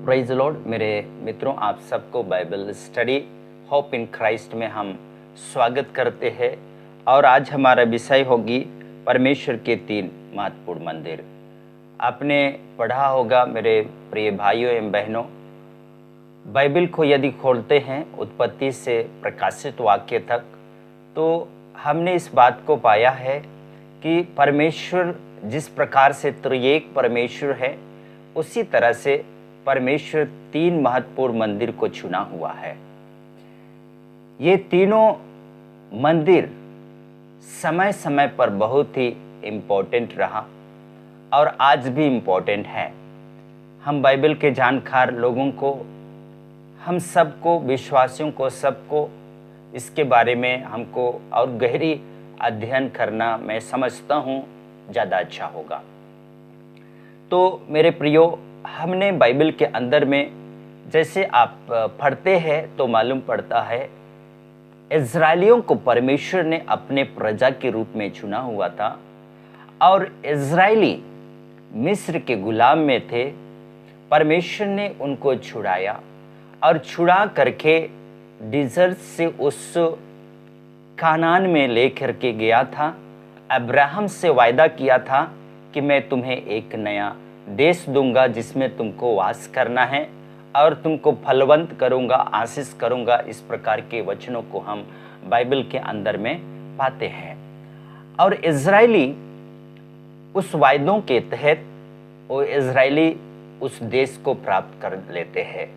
Praise Lord. मेरे मित्रों, आप सबको Bible study hope in Christ में हम स्वागत करते हैं। और आज हमारा विषय होगी परमेश्वर के 3 महत्वपूर्ण मंदिर। आपने पढ़ा होगा मेरे प्रिय भाइयों एवं बहनों, बाइबल को यदि खोलते हैं उत्पत्ति से प्रकाशित वाक्य तक, तो हमने इस बात को पाया है कि परमेश्वर जिस प्रकार से त्रिएक परमेश्वर है, उसी तरह से परमेश्वर 3 महत्वपूर्ण मंदिर को चुना हुआ है। ये तीनों मंदिर समय समय पर बहुत ही इम्पोर्टेंट रहा और आज भी इम्पोर्टेंट है। हम बाइबल के जानकार लोगों को, हम सबको, विश्वासियों को, सबको इसके बारे में हमको और गहरी अध्ययन करना, मैं समझता हूँ, ज़्यादा अच्छा होगा। तो मेरे प्रियो, हमने बाइबल के अंदर में जैसे आप पढ़ते हैं तो मालूम पड़ता है, इज़राइलियों को परमेश्वर ने अपने प्रजा के रूप में चुना हुआ था और इज़राइली मिस्र के गुलाम में थे। परमेश्वर ने उनको छुड़ाया और छुड़ा करके डिजर्ट से उस कानान में लेकर के गया था। अब्राहम से वायदा किया था कि मैं तुम्हें एक नया देश दूंगा जिसमें तुमको वास करना है और तुमको फलवंत करूंगा, आशीष करूंगा। इस प्रकार के वचनों को हम बाइबल के अंदर में पाते हैं। और इज़राइली उस वायदों के तहत वो इज़राइली उस देश को प्राप्त कर लेते हैं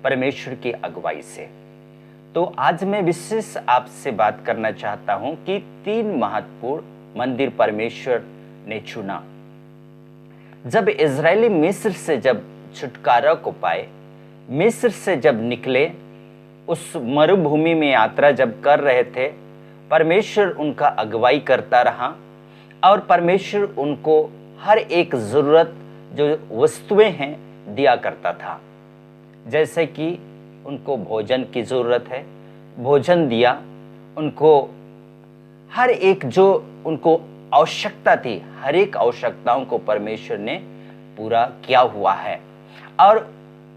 परमेश्वर की अगुवाई से। तो आज मैं विशेष आपसे बात करना चाहता हूं कि 3 महत्वपूर्ण मंदिर परमेश्वर ने चुना। जब इज़राइली मिस्र से जब छुटकारा को पाए, मिस्र से जब निकले, उस मरुभूमि में यात्रा जब कर रहे थे, परमेश्वर उनका अगुवाई करता रहा और परमेश्वर उनको हर एक ज़रूरत जो वस्तुएं हैं दिया करता था। जैसे कि उनको भोजन की ज़रूरत है, भोजन दिया। उनको हर एक जो उनको आवश्यकता थी, हर एक आवश्यकताओं को परमेश्वर ने पूरा किया हुआ है। और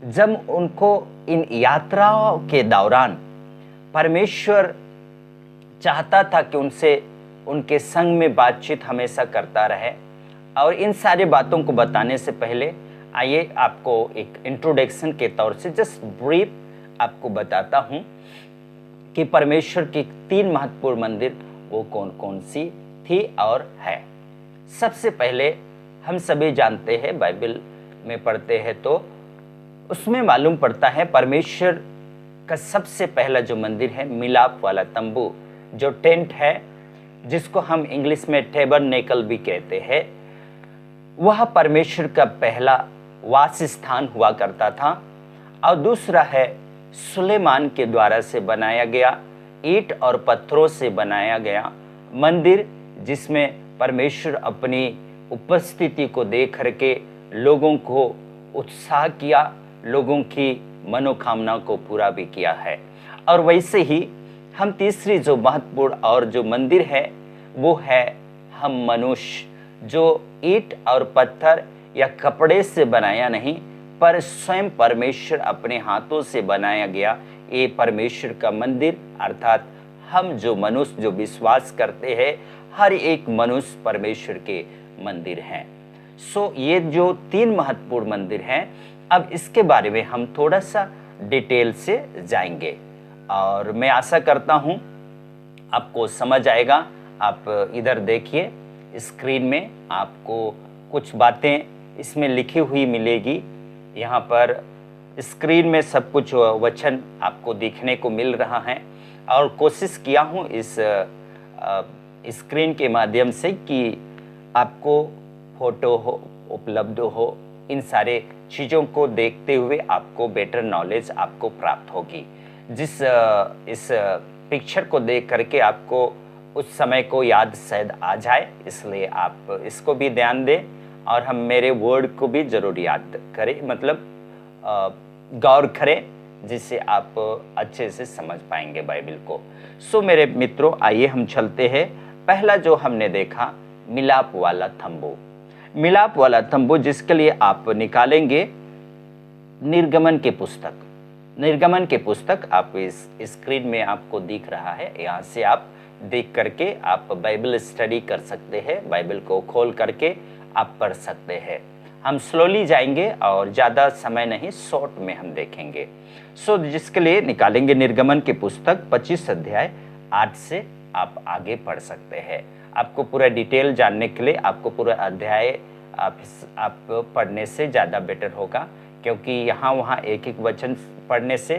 जब उनको इन यात्राओं के दौरान परमेश्वर चाहता था कि उनसे, उनके संग में बातचीत हमेशा करता रहे। और इन सारी बातों को बताने से पहले आइए आपको एक इंट्रोडक्शन के तौर से जस्ट ब्रीफ आपको बताता हूं कि परमेश्वर की 3 महत्वपूर्ण मंदिर वो कौन कौन सी थी और है। सबसे पहले हम सभी जानते हैं, बाइबल में पढ़ते हैं तो उसमें मालूम पड़ता है परमेश्वर का सबसे पहला जो मंदिर है, मिलाप वाला तंबू, जो टेंट है, जिसको हम इंग्लिश में टैबरनेकल भी कहते हैं, वह परमेश्वर का पहला वास स्थान हुआ करता था। और दूसरा है सुलेमान के द्वारा से बनाया गया, ईंट और पत्थरों से बनाया गया मंदिर, जिसमें परमेश्वर अपनी उपस्थिति को देख करके लोगों को उत्साह किया, लोगों की मनोकामना को पूरा भी किया है। और वैसे ही हम तीसरी जो महत्वपूर्ण और जो मंदिर है वो है हम मनुष्य, जो ईंट और पत्थर या कपड़े से बनाया नहीं, पर स्वयं परमेश्वर अपने हाथों से बनाया गया ये परमेश्वर का मंदिर, अर्थात हम जो मनुष्य जो विश्वास करते हैं, हर एक मनुष्य परमेश्वर के मंदिर हैं। ये जो 3 महत्वपूर्ण मंदिर हैं, अब इसके बारे में हम थोड़ा सा डिटेल से जाएंगे और मैं आशा करता हूं आपको समझ आएगा। आप इधर देखिए, स्क्रीन में आपको कुछ बातें इसमें लिखी हुई मिलेगी। यहाँ पर स्क्रीन में सब कुछ वचन आपको दिखने को मिल रहा है और कोशिश किया हूँ इस स्क्रीन के माध्यम से कि आपको फोटो हो उपलब्ध हो, इन सारे चीज़ों को देखते हुए आपको बेटर नॉलेज आपको प्राप्त होगी। इस पिक्चर को देख करके आपको उस समय को याद शायद आ जाए, इसलिए आप इसको भी ध्यान दें और हम मेरे वर्ड को भी ज़रूर याद करें, मतलब गौर करें, जिससे आप अच्छे से समझ पाएंगे बाइबल को। मेरे मित्रों, आइए हम चलते हैं। पहला जो हमने देखा, मिलाप वाला तंबू। मिलाप वाला तंबू जिसके लिए आप निकालेंगे निर्गमन की पुस्तक, निर्गमन की पुस्तक आप इस स्क्रीन में आपको दिख रहा है, यहाँ से आप देख करके आप बाइबल स्टडी कर सकते हैं, बाइबल को खोल करके आप पढ़ सकते हैं। हम स्लोली जाएंगे और ज़्यादा समय नहीं, शॉर्ट में हम देखेंगे। जिसके लिए निकालेंगे निर्गमन की पुस्तक 25 अध्याय 8 से आप आगे पढ़ सकते हैं। आपको पूरा डिटेल जानने के लिए आपको पूरा अध्याय आप पढ़ने से ज़्यादा बेटर होगा, क्योंकि यहाँ वहाँ एक एक वचन पढ़ने से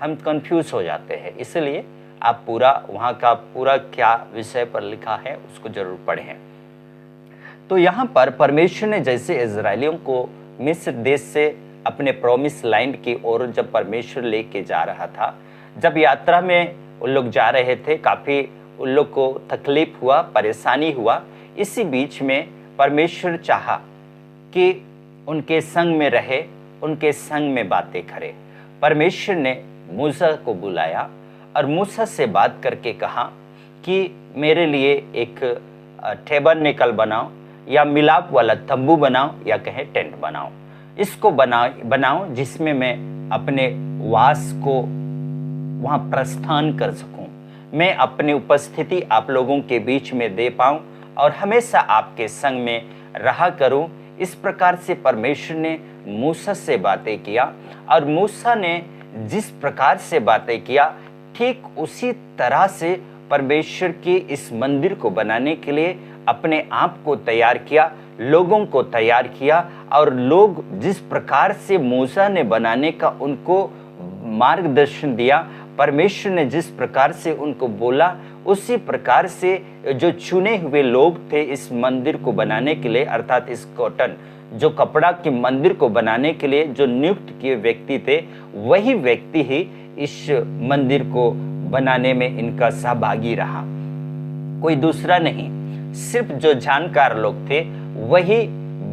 हम कंफ्यूज हो जाते हैं। इसलिए आप पूरा वहाँ का पूरा क्या विषय पर लिखा है उसको जरूर पढ़ें। तो यहाँ पर परमेश्वर ने जैसे इजरायलियों को मिस्र देश से अपने प्रॉमिस लैंड की ओर जब परमेश्वर लेके जा रहा था, जब यात्रा में उन लोग जा रहे थे, काफ़ी उन लोग को तकलीफ हुआ, परेशानी हुआ। इसी बीच में परमेश्वर चाहा कि उनके संग में रहे, उनके संग में बातें करे। परमेश्वर ने मूसा को बुलाया और मूसा से बात करके कहा कि मेरे लिए एक टेबरनेकल बनाओ, या मिलाप वाला तंबू बनाओ, या कहें टेंट बनाओ। इसको बनाओ जिसमें मैं अपने वास को वहाँ प्रस्थान कर सकूं, मैं अपनी उपस्थिति आप लोगों के बीच में दे पाऊं और हमेशा आपके संग में रहा करूं। इस प्रकार से परमेश्वर ने मूसा से बातें किया, और मूसा ने जिस प्रकार से बातें किया, ठीक उसी तरह से परमेश्वर के इस मंदिर को बनाने के लिए अपने आप को तैयार किया, लोगों को तैयार किया। और लोग जिस प्रकार से मूसा ने बनाने का उनको मार्गदर्शन दिया, परमेश्वर ने जिस प्रकार से उनको बोला, उसी प्रकार से जो चुने हुए लोग थे इस मंदिर को बनाने के लिए, अर्थात इस कॉटन जो कपड़ा के मंदिर को बनाने के लिए जो नियुक्त किए व्यक्ति थे, वही व्यक्ति ही इस मंदिर को बनाने में इनका सहभागी रहा, कोई दूसरा नहीं। सिर्फ जो जानकार लोग थे वही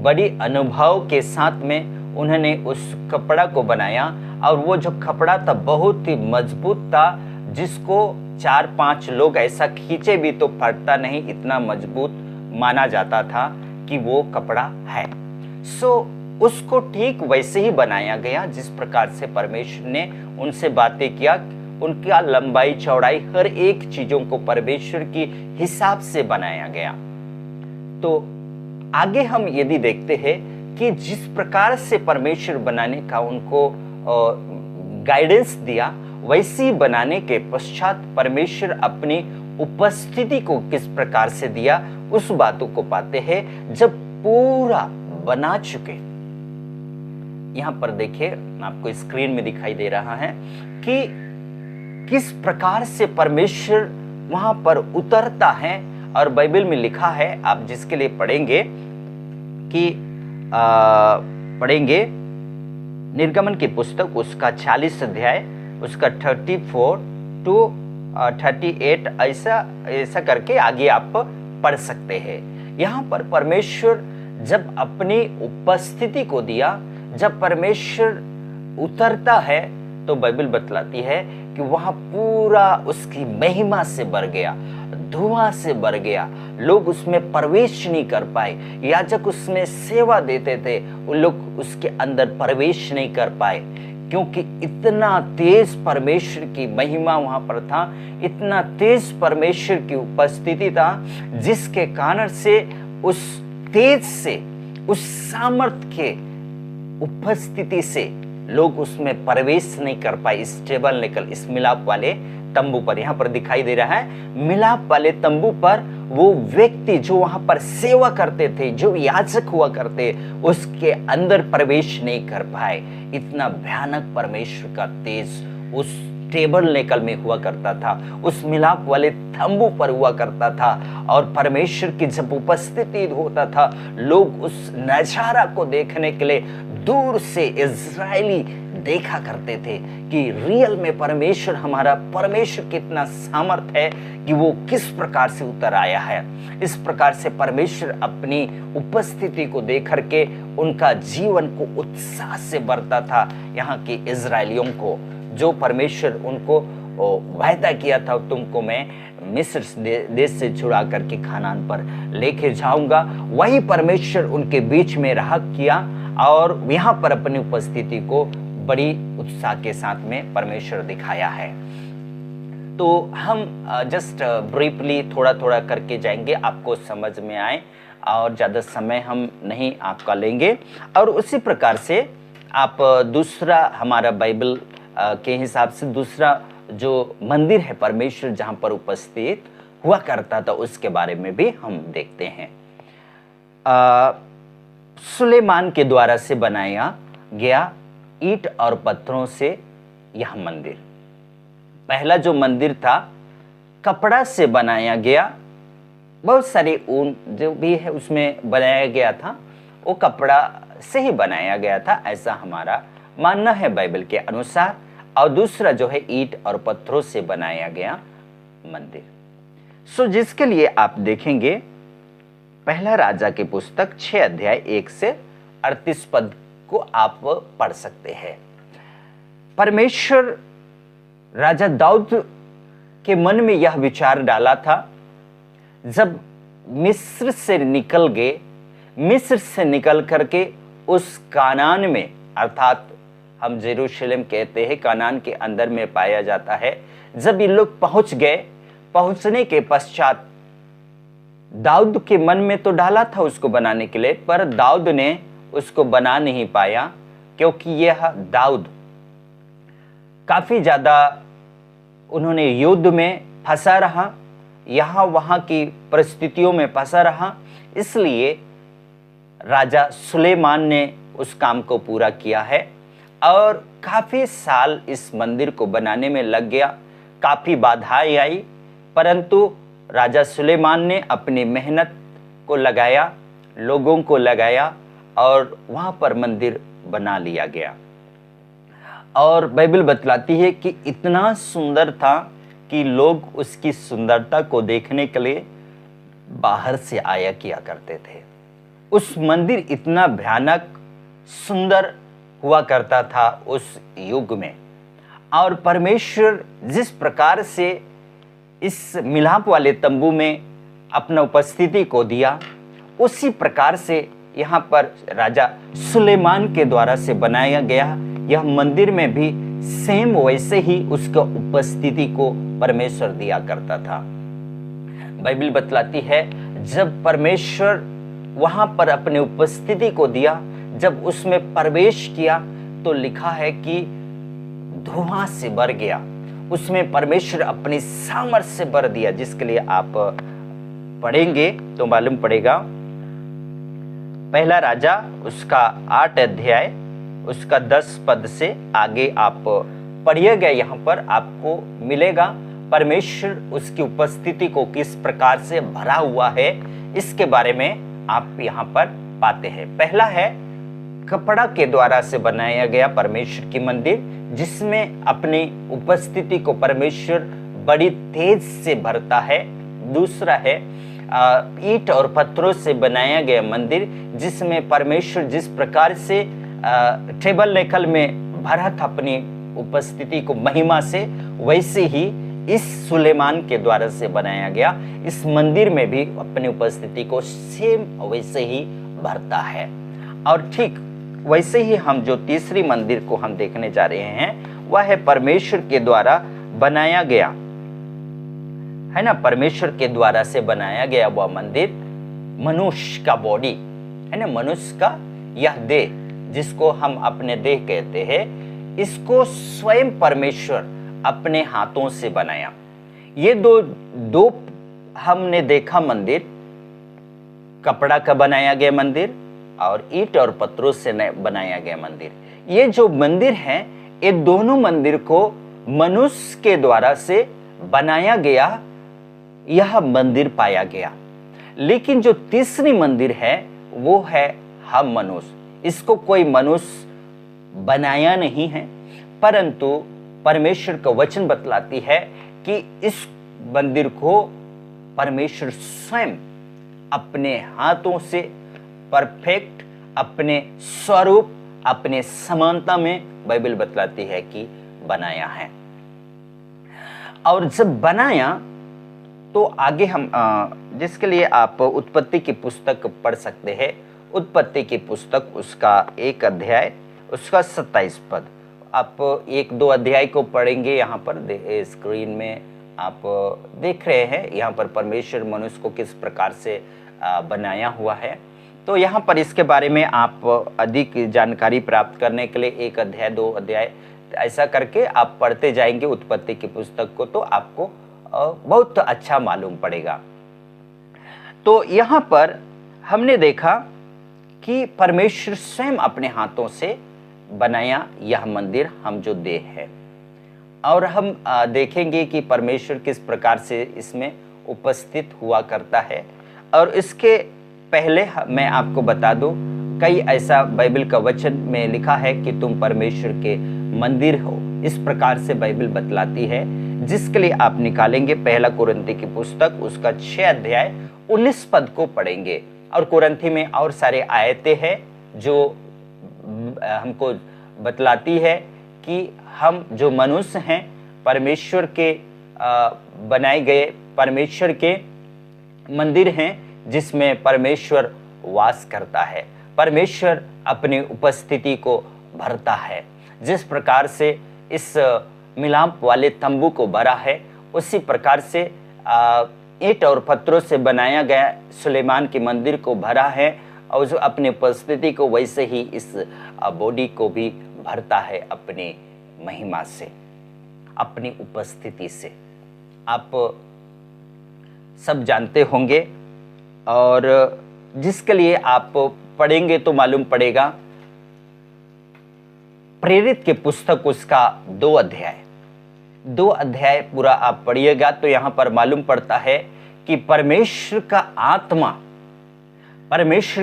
बड़ी अनुभव के साथ में उन्होंने उस कपड़ा को बनाया। और वो जो कपड़ा था बहुत ही मजबूत था, जिसको 4-5 लोग ऐसा खींचे भी तो फटता नहीं, इतना मजबूत माना जाता था कि वो कपड़ा है। उसको ठीक वैसे ही बनाया गया जिस प्रकार से परमेश्वर ने उनसे बातें किया। उनका लंबाई चौड़ाई हर एक चीजों को परमेश्वर की हिसाब से बनाया गया। तो आगे हम यदि देखते हैं कि जिस प्रकार से परमेश्वर बनाने का उनको गाइडेंस दिया, वैसे ही बनाने के पश्चात परमेश्वर अपनी उपस्थिति को किस प्रकार से दिया, उस बातों को पाते हैं जब पूरा बना चुके। यहां पर देखिए, आपको स्क्रीन में दिखाई दे रहा है कि किस प्रकार से परमेश्वर वहां पर उतरता है। और बाइबल में लिखा है, आप जिसके लिए पढ़ेंगे कि पढ़ेंगे निर्गमन की पुस्तक उसका 40 अध्याय उसका 34 to 38 ऐसा करके आगे आप पढ़ सकते हैं। यहाँ पर परमेश्वर जब अपनी उपस्थिति को दिया, जब परमेश्वर उतरता है, तो बाइबल बतलाती है कि वहां पूरा उसकी महिमा से भर गया, धुआं से भर गया। लोग उसमें प्रवेश नहीं कर पाए। याजक उसमें सेवा देते थे, उन लोग उसके अंदर प्रवेश नहीं कर पाए, क्योंकि इतना तेज परमेश्वर की महिमा वहां पर था, इतना तेज परमेश्वर की उपस्थिति था, जिसके कारण से उस तेज से, उस सामर्थ्य के उपस्थिति से लोग उसमें प्रवेश नहीं कर पाए। इस टेबरनेकल, इस मिलाप वाले तंबू पर, यहाँ पर दिखाई दे रहा है, मिलाप वाले तंबू पर वो व्यक्ति जो वहां पर सेवा करते थे, जो याजक हुआ करते, उसके अंदर प्रवेश नहीं कर पाए। इतना भयानक परमेश्वर का तेज उस टेबरनेकल में हुआ करता था, उस मिलाप वाले तंबू पर हुआ करता था। और परमेश्वर की जब उपस्थिति होता था, लोग उस नजारा को देखने के लिए दूर से इजरायली देखा करते थे कि रियल में परमेश्वर, हमारा परमेश्वर कितना सामर्थ है कि वो किस प्रकार से उतर आया है। इस प्रकार से परमेश्वर अपनी उपस्थिति को देख करके उनका जीवन को उत्साह से भरता था। यहाँ के इजरायलियों को जो परमेश्वर उनको वायदा किया था, तुमको मैं मिस्र देश से छुड़ा करके खानान पर लेके जाऊंगा, वही परमेश्वर उनके बीच में रहा किया और यहाँ पर अपनी उपस्थिति को बड़ी उत्साह के साथ में परमेश्वर दिखाया है। तो हम जस्ट ब्रीफली थोड़ा थोड़ा करके जाएंगे, आपको समझ में आए, और ज़्यादा समय हम नहीं आपका लेंगे। और उसी प्रकार से आप दूसरा हमारा बाइबल के हिसाब से दूसरा जो मंदिर है परमेश्वर जहाँ पर उपस्थित हुआ करता था उसके बारे में भी हम देखते हैं। सुलेमान के द्वारा से बनाया गया ईंट और पत्थरों से यह मंदिर, पहला जो मंदिर था कपड़ा से बनाया गया, बहुत सारे ऊन जो भी है उसमें बनाया गया था, वो कपड़ा से ही बनाया गया था, ऐसा हमारा मानना है बाइबल के अनुसार। और दूसरा जो है ईंट और पत्थरों से बनाया गया मंदिर। सो जिसके लिए आप देखेंगे पहला राजा की पुस्तक 6 अध्याय 1 से 38 पद को आप पढ़ सकते हैं। परमेश्वर राजा दाऊद के मन में यह विचार डाला था, जब मिस्र से निकल गए, मिस्र से निकल करके उस कानान में, अर्थात हम जेरूशलेम कहते हैं, कानान के अंदर में पाया जाता है, जब ये लोग पहुंच गए, पहुंचने के पश्चात दाऊद के मन में तो डाला था उसको बनाने के लिए, पर दाऊद ने उसको बना नहीं पाया, क्योंकि यह दाऊद काफी ज्यादा उन्होंने युद्ध में फंसा रहा, यहाँ वहाँ की परिस्थितियों में फंसा रहा, इसलिए राजा सुलेमान ने उस काम को पूरा किया है। और काफी साल इस मंदिर को बनाने में लग गया, काफी बाधाएं आई, परंतु राजा सुलेमान ने अपनी मेहनत को लगाया, लोगों को लगाया और वहां पर मंदिर बना लिया गया। और बाइबल बतलाती है कि इतना सुंदर था कि लोग उसकी सुंदरता को देखने के लिए बाहर से आया किया करते थे। उस मंदिर इतना भयानक सुंदर हुआ करता था उस युग में। और परमेश्वर जिस प्रकार से इस मिलाप वाले तंबू में अपना उपस्थिति को दिया, उसी प्रकार से यहाँ पर राजा सुलेमान के द्वारा से बनाया गया यह मंदिर में भी सेम वैसे ही उसका उपस्थिति को परमेश्वर दिया करता था। बाइबल बतलाती है जब परमेश्वर वहां पर अपने उपस्थिति को दिया, जब उसमें प्रवेश किया, तो लिखा है कि धुआं से भर गया, उसमें परमेश्वर अपनी सामर्थ्य से भर दिया, जिसके लिए आप पढ़ेंगे तो मालूम पड़ेगा। पहला राजा उसका 8 अध्याय उसका 10 पद से आगे आप पढ़िएगा, यहाँ पर आपको मिलेगा परमेश्वर उसकी उपस्थिति को किस प्रकार से भरा हुआ है, इसके बारे में आप यहाँ पर पाते हैं। पहला है कपड़ा के द्वारा से बनाया गया परमेश्वर की मंदिर, जिसमें अपनी उपस्थिति को परमेश्वर बड़ी तेज से भरता है। दूसरा है ईंट और पत्थरों से बनाया गया मंदिर, जिसमें परमेश्वर जिस प्रकार से टेबल नेकल में भरा था अपनी उपस्थिति को महिमा से, वैसे ही इस सुलेमान के द्वारा से बनाया गया इस मंदिर में भी अपनी उपस्थिति को सेम वैसे ही भरता है। और ठीक वैसे ही हम जो तीसरी मंदिर को हम देखने जा रहे हैं वह है परमेश्वर के द्वारा बनाया गया, है ना, परमेश्वर के द्वारा से बनाया गया वह मंदिर, मनुष्य का बॉडी, है ना, मनुष्य का यह देह जिसको हम अपने देह कहते हैं, इसको स्वयं परमेश्वर अपने हाथों से बनाया। ये दो हमने देखा मंदिर, कपड़ा का बनाया गया मंदिर और ईंट और पत्थरों से बनाया गया मंदिर। ये जो मंदिर है, ये दोनों मंदिर को मनुष्य के द्वारा से बनाया गया यह मंदिर पाया गया। लेकिन जो तीसरी मंदिर है वो है हम मनुष्य। इसको कोई मनुष्य बनाया नहीं है, परंतु परमेश्वर का वचन बतलाती है कि इस मंदिर को परमेश्वर स्वयं अपने हाथों से परफेक्ट अपने स्वरूप अपने समानता में बाइबल बतलाती है कि बनाया है। और जब बनाया तो आगे हम जिसके लिए आप उत्पत्ति की पुस्तक पढ़ सकते हैं। उत्पत्ति की पुस्तक उसका 1 अध्याय उसका 27 पद, आप एक दो अध्याय को पढ़ेंगे। यहाँ पर स्क्रीन में आप देख रहे हैं, यहाँ पर परमेश्वर मनुष्य को किस प्रकार से बनाया हुआ है। तो यहाँ पर इसके बारे में आप अधिक जानकारी प्राप्त करने के लिए एक अध्याय, दो अध्याय ऐसा करके आप पढ़ते जाएंगे उत्पत्ति की पुस्तक को, तो आपको बहुत अच्छा मालूम पड़ेगा। तो यहाँ पर हमने देखा कि परमेश्वर स्वयं अपने हाथों से बनाया यह मंदिर हम जो देह है, और हम देखेंगे कि परमेश्वर किस प्रकार से इसमें उपस्थित हुआ करता है। और इसके पहले मैं आपको बता दूं, कई ऐसा बाइबल का वचन में लिखा है कि तुम परमेश्वर के मंदिर हो, इस प्रकार से बाइबल बतलाती है, जिसके लिए आप निकालेंगे पहला कुरिन्थी की पुस्तक, उसका 6 अध्याय 19 पद को पढ़ेंगे। और कुरिन्थी में और सारे आयतें हैं जो हमको बतलाती है कि हम जो मनुष्य हैं परमेश्वर के बनाए गए परमेश्वर के मंदिर हैं, जिसमें परमेश्वर वास करता है, परमेश्वर अपनी उपस्थिति को भरता है। जिस प्रकार से इस मिलाप वाले तंबू को भरा है, उसी प्रकार से ईंट और पत्थरों से बनाया गया सुलेमान के मंदिर को भरा है, और जो अपनी उपस्थिति को वैसे ही इस बॉडी को भी भरता है अपनी महिमा से, अपनी उपस्थिति से। आप सब जानते होंगे, और जिसके लिए आप पढ़ेंगे तो मालूम पड़ेगा। प्रेरित के पुस्तक उसका 2 अध्याय पूरा आप पढ़िएगा तो यहाँ पर मालूम पड़ता है कि परमेश्वर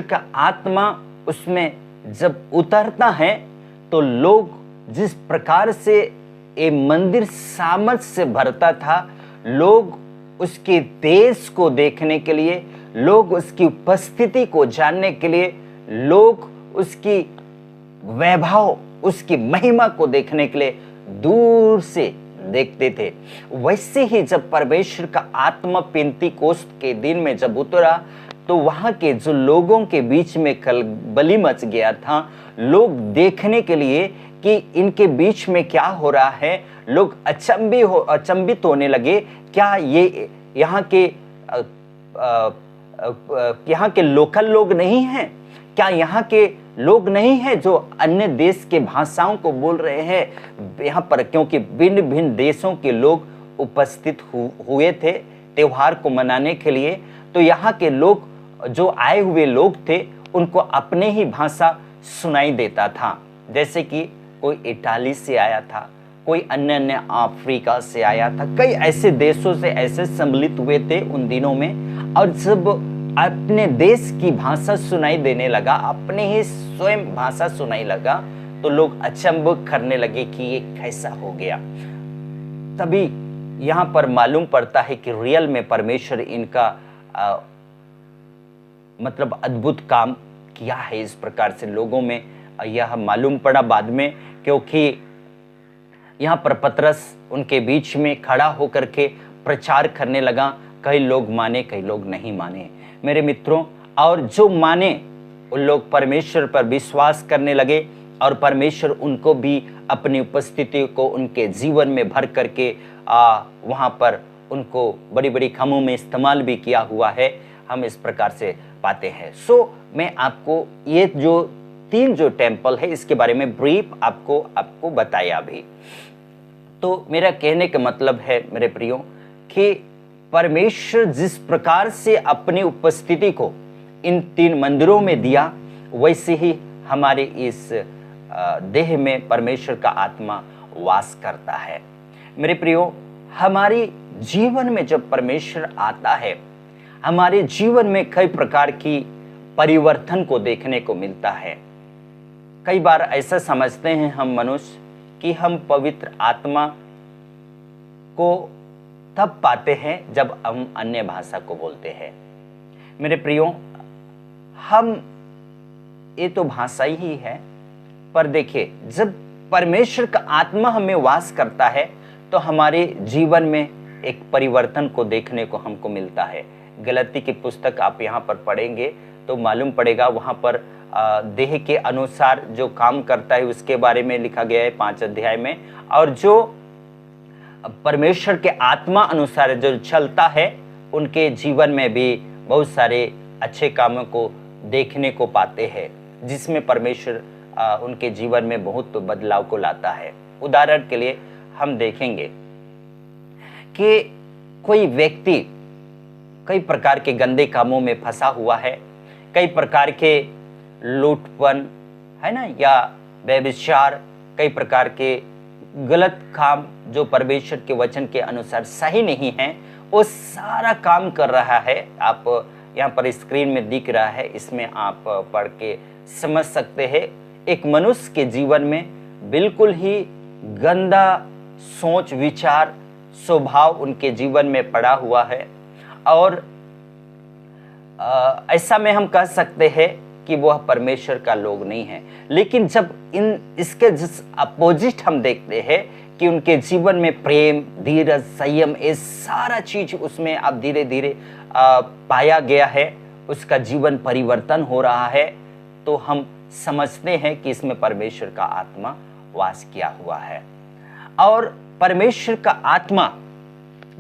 का आत्मा उसमें जब उतरता है तो लोग जिस प्रकार से ये मंदिर सामर्थ से भरता था, लोग उसके देश को देखने के लिए, लोग उसकी उपस्थिति को जानने के लिए, लोग उसकी वैभव, उसकी महिमा को देखने के लिए दूर से देखते थे। वैसे ही जब परमेश्वर का आत्मा पेंतीकोस्त के दिन में जब उतरा, तो वहां के जो लोगों के बीच में खलबली मच गया था। लोग देखने के लिए कि इनके बीच में क्या हो रहा है, लोग अचंभित होने लगे। क्या ये यहाँ के लोकल लोग नहीं हैं? क्या यहाँ के लोग नहीं हैं जो अन्य देश के भाषाओं को बोल रहे हैं यहाँ पर? क्योंकि भिन्न भिन्न देशों के लोग उपस्थित हुए थे त्योहार को मनाने के लिए। तो यहाँ के लोग जो आए हुए लोग थे, उनको अपने ही भाषा सुनाई देता था। जैसे कि कोई इटाली से आया था, कोई अन्य अफ्रीका से आया था, कई ऐसे देशों से ऐसे सम्मिलित हुए थे उन दिनों में। और जब अपने देश की भाषा सुनाई देने लगा, अपने ही स्वयं भाषा सुनाई लगा, तो लोग अचंभ करने लगे कि ये कैसा हो गया। तभी यहाँ पर मालूम पड़ता है कि रियल में परमेश्वर इनका मतलब अद्भुत काम किया है। इस प्रकार से लोगों में यह मालूम पड़ा बाद में, क्योंकि यहाँ पर पतरस उनके बीच में खड़ा होकर के प्रचार करने लगा। कई लोग माने, कई लोग नहीं माने मेरे मित्रों। और जो माने उन लोग परमेश्वर पर विश्वास करने लगे, और परमेश्वर उनको भी अपनी उपस्थिति को उनके जीवन में भर करके वहाँ पर उनको बड़ी बड़ी कामों में इस्तेमाल भी किया हुआ है। हम इस प्रकार से पाते हैं। मैं आपको ये जो 3 जो टेम्पल है इसके बारे में ब्रीफ आपको बताया अभी। तो मेरा कहने का मतलब है मेरे प्रियो कि परमेश्वर जिस प्रकार से अपनी उपस्थिति को इन 3 मंदिरों में दिया, वैसे ही हमारे इस देह में परमेश्वर का आत्मा वास करता है। मेरे प्रियो, हमारी जीवन में जब परमेश्वर आता है, हमारे जीवन में कई प्रकार की परिवर्तन को देखने को मिलता है। कई बार ऐसा समझते हैं हम मनुष्य कि हम पवित्र आत्मा को तब पाते हैं जब हम अन्य भाषा को बोलते हैं। मेरे प्रियो, हम ये तो भाषा ही है, पर देखिए जब परमेश्वर का आत्मा हमें वास करता है तो हमारे जीवन में एक परिवर्तन को देखने को हमको मिलता है। गलती की पुस्तक आप यहाँ पर पढ़ेंगे तो मालूम पड़ेगा, वहाँ पर देह के अनुसार जो काम करता है उसके बारे में लिखा गया है 5 अध्याय में, और जो परमेश्वर के आत्मा अनुसार जो चलता है उनके जीवन में भी बहुत सारे अच्छे कामों को देखने को पाते हैं, जिसमें परमेश्वर उनके जीवन में बहुत बदलाव को लाता है। उदाहरण के लिए हम देखेंगे कि कोई व्यक्ति कई प्रकार के गंदे कामों में फंसा हुआ है, कई प्रकार के लूटपन है ना, या व्यभिचार, कई प्रकार के गलत काम जो परमेश्वर के वचन के अनुसार सही नहीं है, वो सारा काम कर रहा है। आप यहाँ पर स्क्रीन में दिख रहा है, इसमें आप पढ़ के समझ सकते हैं। एक मनुष्य के जीवन में बिल्कुल ही गंदा सोच विचार स्वभाव उनके जीवन में पड़ा हुआ है, और ऐसा में हम कह सकते हैं कि वह परमेश्वर का लोग नहीं है। लेकिन जब इसके जिस अपोजिट हम देखते हैं कि उनके जीवन में प्रेम, धीरज, संयम, ये सारा चीज उसमें अब धीरे धीरे पाया गया है, उसका जीवन परिवर्तन हो रहा है, तो हम समझते हैं कि इसमें परमेश्वर का आत्मा वास किया हुआ है। और परमेश्वर का आत्मा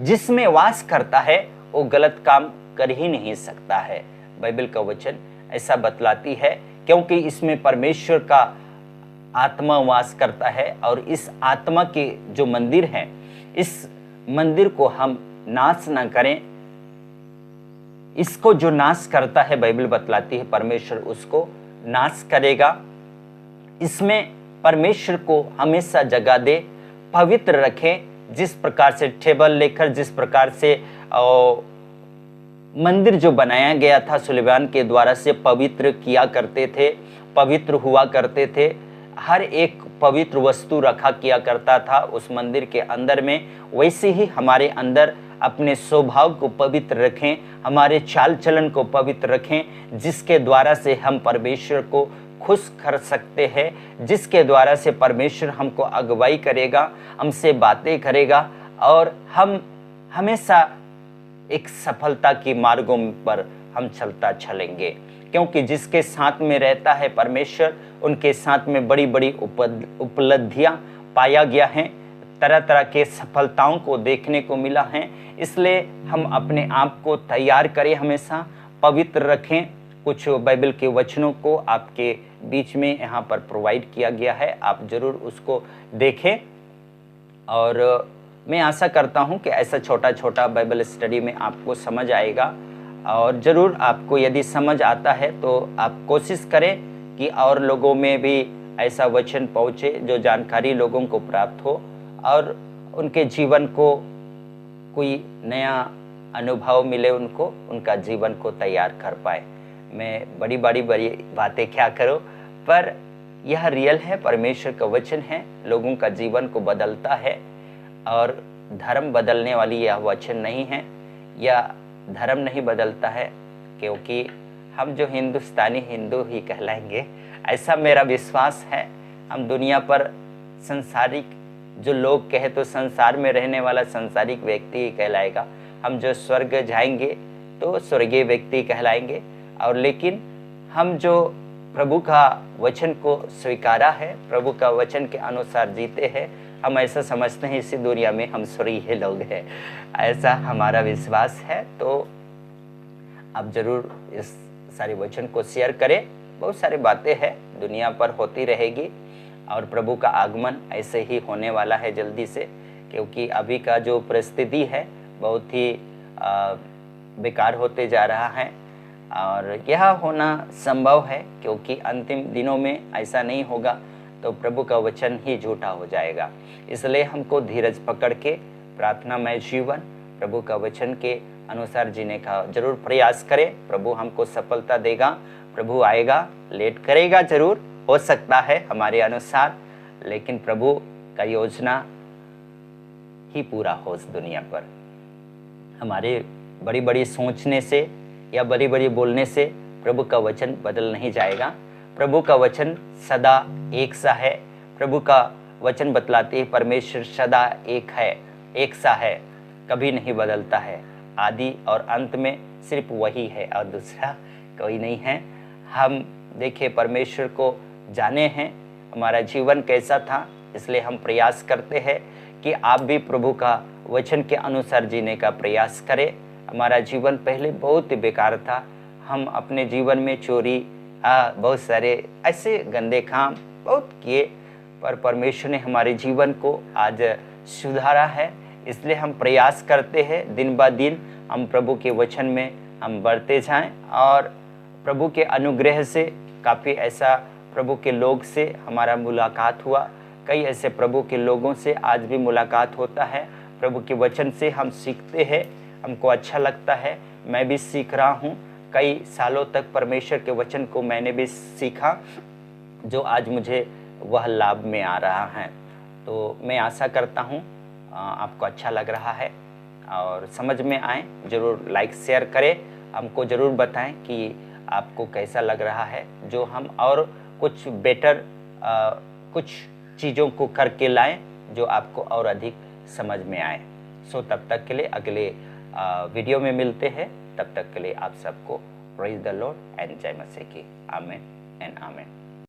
जिसमें वास करता है वो गलत काम कर ही नहीं सकता है। बाइबल का वचन ऐसा बतलाती है, क्योंकि इसमें परमेश्वर का आत्मा वास करता है, और इस आत्मा के जो मंदिर है, इस मंदिर को हम नाश ना करें। इसको जो नाश करता है, बाइबल बतलाती है परमेश्वर उसको नाश करेगा। इसमें परमेश्वर को हमेशा जगह दे, पवित्र रखें। जिस प्रकार से टेबल लेकर, जिस प्रकार से मंदिर जो बनाया गया था सुलेमान के द्वारा से पवित्र किया करते थे, पवित्र हुआ करते थे, हर एक पवित्र वस्तु रखा किया करता था उस मंदिर के अंदर में, वैसे ही हमारे अंदर अपने स्वभाव को पवित्र रखें, हमारे चाल चलन को पवित्र रखें, जिसके द्वारा से हम परमेश्वर को खुश कर सकते हैं, जिसके द्वारा से परमेश्वर हमको अगुवाई करेगा, हमसे बातें करेगा, और हम हमेशा एक सफलता के मार्गों पर हम चलेंगे। क्योंकि जिसके साथ में रहता है परमेश्वर, उनके साथ में बड़ी बड़ी उपलब्धियां पाया गया है, तरह तरह के सफलताओं को देखने को मिला है। इसलिए हम अपने आप को तैयार करें, हमेशा पवित्र रखें। कुछ बाइबल के वचनों को आपके बीच में यहाँ पर प्रोवाइड किया गया है, आप जरूर उसको देखें। और मैं आशा करता हूँ कि ऐसा छोटा छोटा बाइबल स्टडी में आपको समझ आएगा, और ज़रूर आपको यदि समझ आता है तो आप कोशिश करें कि और लोगों में भी ऐसा वचन पहुँचे, जो जानकारी लोगों को प्राप्त हो और उनके जीवन को कोई नया अनुभव मिले, उनको उनका जीवन को तैयार कर पाए। मैं बड़ी बड़ी बातें क्या करूं, पर यह रियल है, परमेश्वर का वचन है, लोगों का जीवन को बदलता है, और धर्म बदलने वाली यह वचन नहीं है, या धर्म नहीं बदलता है, क्योंकि हम जो हिंदुस्तानी हिंदू ही कहलाएंगे, ऐसा मेरा विश्वास है। हम दुनिया पर संसारिक जो लोग कहे तो संसार में रहने वाला संसारिक व्यक्ति ही कहलाएगा, हम जो स्वर्ग जाएंगे तो स्वर्गीय व्यक्ति कहलाएंगे। और लेकिन हम जो प्रभु का वचन को स्वीकारा है, प्रभु का वचन के अनुसार जीते हैं, हम ऐसा समझते हैं इसी दुनिया में हम स्वर्गीय लोग हैं, ऐसा हमारा विश्वास है। तो आप जरूर इस सारे वचन को शेयर करें। बहुत सारी बातें हैं दुनिया पर होती रहेगी, और प्रभु का आगमन ऐसे ही होने वाला है जल्दी से, क्योंकि अभी का जो परिस्थिति है बहुत ही बेकार होते जा रहा है, और यह होना संभव है, क्योंकि अंतिम दिनों में ऐसा नहीं होगा तो प्रभु का वचन ही झूठा हो जाएगा। इसलिए हमको धीरज पकड़ के प्रार्थनामय जीवन, प्रभु का वचन के अनुसार जीने का जरूर प्रयास करें। प्रभु हमको सफलता देगा, प्रभु आएगा, लेट करेगा जरूर, हो सकता है हमारे अनुसार, लेकिन प्रभु का योजना ही पूरा हो इस दुनिया पर। हमारे बड़ी बड़ी सोचने से या बड़ी बड़ी बोलने से प्रभु का वचन बदल नहीं जाएगा। प्रभु का वचन सदा एक सा है। प्रभु का वचन बतलाते हैं परमेश्वर सदा एक है, एक सा है, कभी नहीं बदलता है। आदि और अंत में सिर्फ वही है और दूसरा कोई नहीं है। हम देखिए परमेश्वर को जाने हैं, हमारा जीवन कैसा था, इसलिए हम प्रयास करते हैं कि आप भी प्रभु का वचन के अनुसार जीने का प्रयास करें। हमारा जीवन पहले बहुत ही बेकार था, हम अपने जीवन में चोरी, बहुत सारे ऐसे गंदे काम बहुत किए, पर परमेश्वर ने हमारे जीवन को आज सुधारा है। इसलिए हम प्रयास करते हैं दिन ब दिन हम प्रभु के वचन में हम बढ़ते जाएं, और प्रभु के अनुग्रह से काफ़ी ऐसा प्रभु के लोग से हमारा मुलाकात हुआ, कई ऐसे प्रभु के लोगों से आज भी मुलाकात होता है। प्रभु के वचन से हम सीखते हैं, हमको अच्छा लगता है। मैं भी सीख रहा हूँ, कई सालों तक परमेश्वर के वचन को मैंने भी सीखा, जो आज मुझे वह लाभ में आ रहा है। तो मैं आशा करता हूँ आपको अच्छा लग रहा है और समझ में आए। ज़रूर लाइक शेयर करें, हमको ज़रूर बताएं कि आपको कैसा लग रहा है, जो हम और कुछ बेटर कुछ चीज़ों को करके लाएं जो आपको और अधिक समझ में आए। सो तब तक के लिए अगले वीडियो में मिलते हैं। तब तक के लिए आप सबको प्रेज द लॉर्ड एंड जय मसीह की। आमीन एंड आमीन।